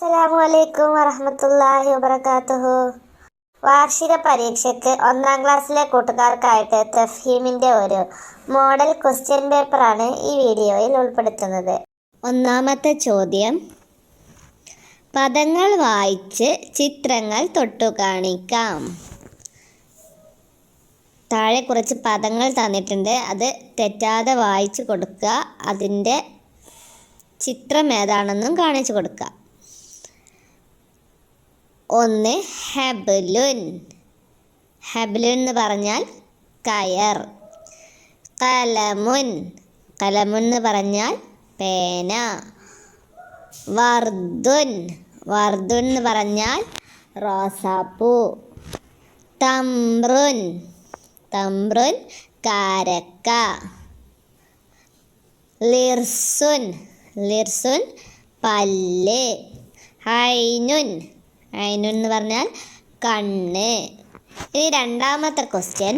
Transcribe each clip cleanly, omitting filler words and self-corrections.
അസ്സലാമു വറഹ്മത്തുള്ളാഹി വബറകാതുഹു. വാർഷിക പരീക്ഷയ്ക്ക് 1-ാം ക്ലാസ്സിലെ കൂട്ടുകാർക്കായിട്ട് തഫ്ഹീമിൻ്റെ ഒരു മോഡൽ ക്വസ്റ്റ്യൻ പേപ്പറാണ് ഈ വീഡിയോയിൽ ഉൾപ്പെടുത്തുന്നത്. ഒന്നാമത്തെ ചോദ്യം, പദങ്ങൾ വായിച്ച് ചിത്രങ്ങൾ തൊട്ടു കാണിക്കാം. താഴെ കുറച്ച് പദങ്ങൾ തന്നിട്ടുണ്ട്, അത് തെറ്റാതെ വായിച്ചു കൊടുക്കുക. അതിൻ്റെ ചിത്രം ഏതാണെന്നും കാണിച്ചു കൊടുക്കുക. 1. ഹബ്ലുൻ. ഹബ്ലുൻ എന്ന് പറഞ്ഞാൽ കയർ. കലമുൻ. കലമുൻ എന്ന് പറഞ്ഞാൽ പേന. വർദുൻ. വർദുൻ എന്ന് പറഞ്ഞാൽ റോസാപ്പൂ. തംറുൻ. തംറുൻ കാരക്ക. ലിർസുൻ. ലിർസുൻ പല്ല്. ഐനുൻ. ഐനുൻ എന്ന് പറഞ്ഞാൽ കണ്ണ്. ഇനി രണ്ടാമത്തെ ക്വസ്റ്റ്യൻ,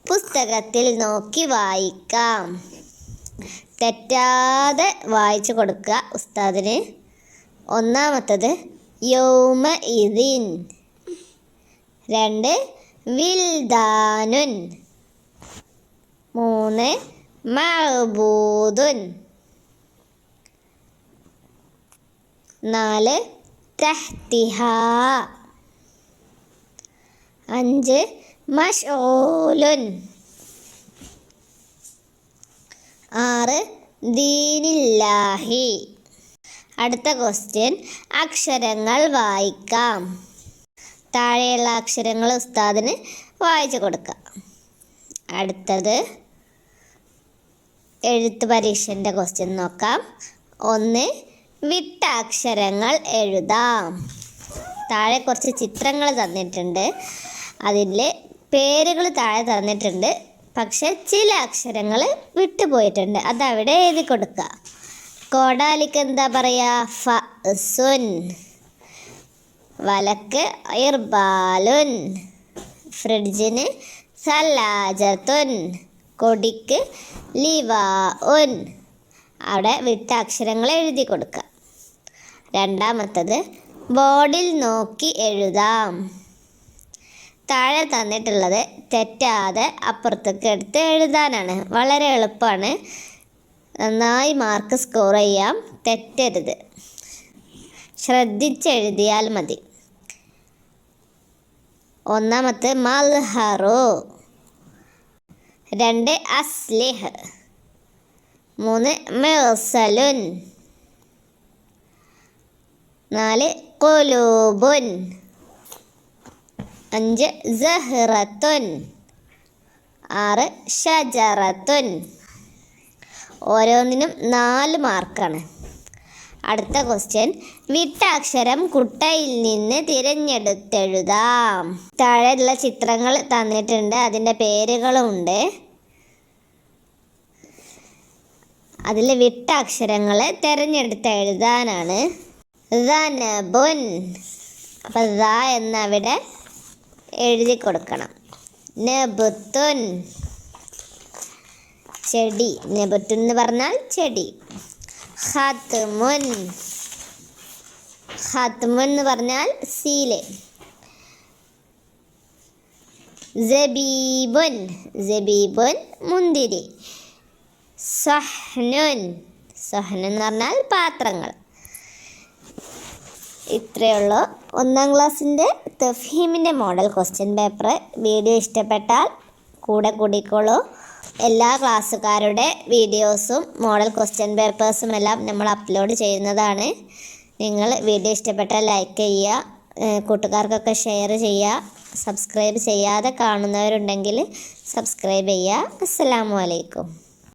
പുസ്തകത്തിൽ നോക്കി വായിക്കാം. തെറ്റാതെ വായിച്ചു കൊടുക്കുക ഉസ്താദിന്. ഒന്നാമത്തത് യൗമ ഇദിൻ. 2. വിൽദാനുൻ. 3. മഅബൂദുൻ. 4. തഹ്തിഹ. 5. മശ്ഊലുൻ. 6. ദീനില്ലാഹി. അടുത്ത ക്വസ്റ്റ്യൻ, അക്ഷരങ്ങൾ വായിക്കാം. താഴെയുള്ള അക്ഷരങ്ങൾ ഉസ്താദിന് വായിച്ചു കൊടുക്കാം. അടുത്തത് എഴുത്ത് പരീക്ഷൻ്റെ ക്വസ്റ്റ്യൻ നോക്കാം. 1. വിട്ട അക്ഷരങ്ങൾ എഴുതാം. താഴെ കുറച്ച് ചിത്രങ്ങൾ തന്നിട്ടുണ്ട്, അതിലെ പേരുകൾ താഴെ തന്നിട്ടുണ്ട്, പക്ഷെ ചില അക്ഷരങ്ങൾ വിട്ടുപോയിട്ടുണ്ട്, അതവിടെ എഴുതി കൊടുക്കുക. കോടാലിക്ക് എന്താ പറയുക? ഫഅ്സുൻ. വലക്ക് ഇർബാലുൻ. ഫ്രിഡ്ജിന് സലാജത്തുൻ. കൊടിക്ക് ലിവാഉൻ. അവിടെ വിട്ട അക്ഷരങ്ങൾ എഴുതി കൊടുക്കുക. രണ്ടാമത്തത് ബോർഡിൽ നോക്കി എഴുതാം. താഴെ തന്നിട്ടുള്ളത് തെറ്റാതെ അപ്പുറത്തേക്ക് എടുത്ത് എഴുതാനാണ്. വളരെ എളുപ്പമാണ്, നന്നായി മാർക്ക് സ്കോർ ചെയ്യാം. തെറ്റരുത്, ശ്രദ്ധിച്ചെഴുതിയാൽ മതി. ഒന്നാമത്തെ മൽഹറു. 2. അസ്ലിഹ്. 3. മിർസലുൻ. 4. ഖുലൂബുൻ. 5. സഹ്റത്തുൻ. 6. ഷജറത്തുൻ. ഓരോന്നിനും 4 മാർക്കാണ്. അടുത്ത ക്വസ്റ്റ്യൻ, വിട്ട അക്ഷരം കുട്ടയിൽ നിന്ന് തിരഞ്ഞെടുത്തെഴുതാം. താഴെയുള്ള ചിത്രങ്ങൾ തന്നിട്ടുണ്ട്, അതിൻ്റെ പേരുകളുമുണ്ട്. അതിൽ വിട്ട അക്ഷരങ്ങൾ തിരഞ്ഞെടുത്ത് എഴുതാനാണ്. ദനബുൻ. അപ്പം ദ എന്നവിടെ എഴുതി കൊടുക്കണം. നബുത്തുൻ ചെടി. നബുത്തുൻ എന്ന് പറഞ്ഞാൽ ചെടി. ഖത്മുൻ. ഖത്മുൻ എന്ന് പറഞ്ഞാൽ സീല്. സബീബുൻ. സബീബുൻ മുന്തിരി. സഹ്നുൻ. സഹ്നു എന്ന് പറഞ്ഞാൽ പാത്രങ്ങൾ. ഇത്രയേ ഉള്ളൂ 1-ാം ക്ലാസ്സിൻ്റെ തഫ്ഹീമിൻ്റെ മോഡൽ ക്വസ്റ്റ്യൻ പേപ്പർ. വീഡിയോ ഇഷ്ടപ്പെട്ടാൽ കൂടെ കൂടിക്കോളൂ. എല്ലാ ക്ലാസ്സുകാരുടെ വീഡിയോസും മോഡൽ ക്വസ്റ്റ്യൻ പേപ്പേഴ്സും എല്ലാം നമ്മൾ അപ്ലോഡ് ചെയ്യുന്നതാണ്. നിങ്ങൾ വീഡിയോ ഇഷ്ടപ്പെട്ടാൽ ലൈക്ക് ചെയ്യുക, കൂട്ടുകാർക്കൊക്കെ ഷെയർ ചെയ്യുക. സബ്സ്ക്രൈബ് ചെയ്യാതെ കാണുന്നവരുണ്ടെങ്കിൽ സബ്സ്ക്രൈബ് ചെയ്യുക. അസ്സലാമു അലൈക്കും.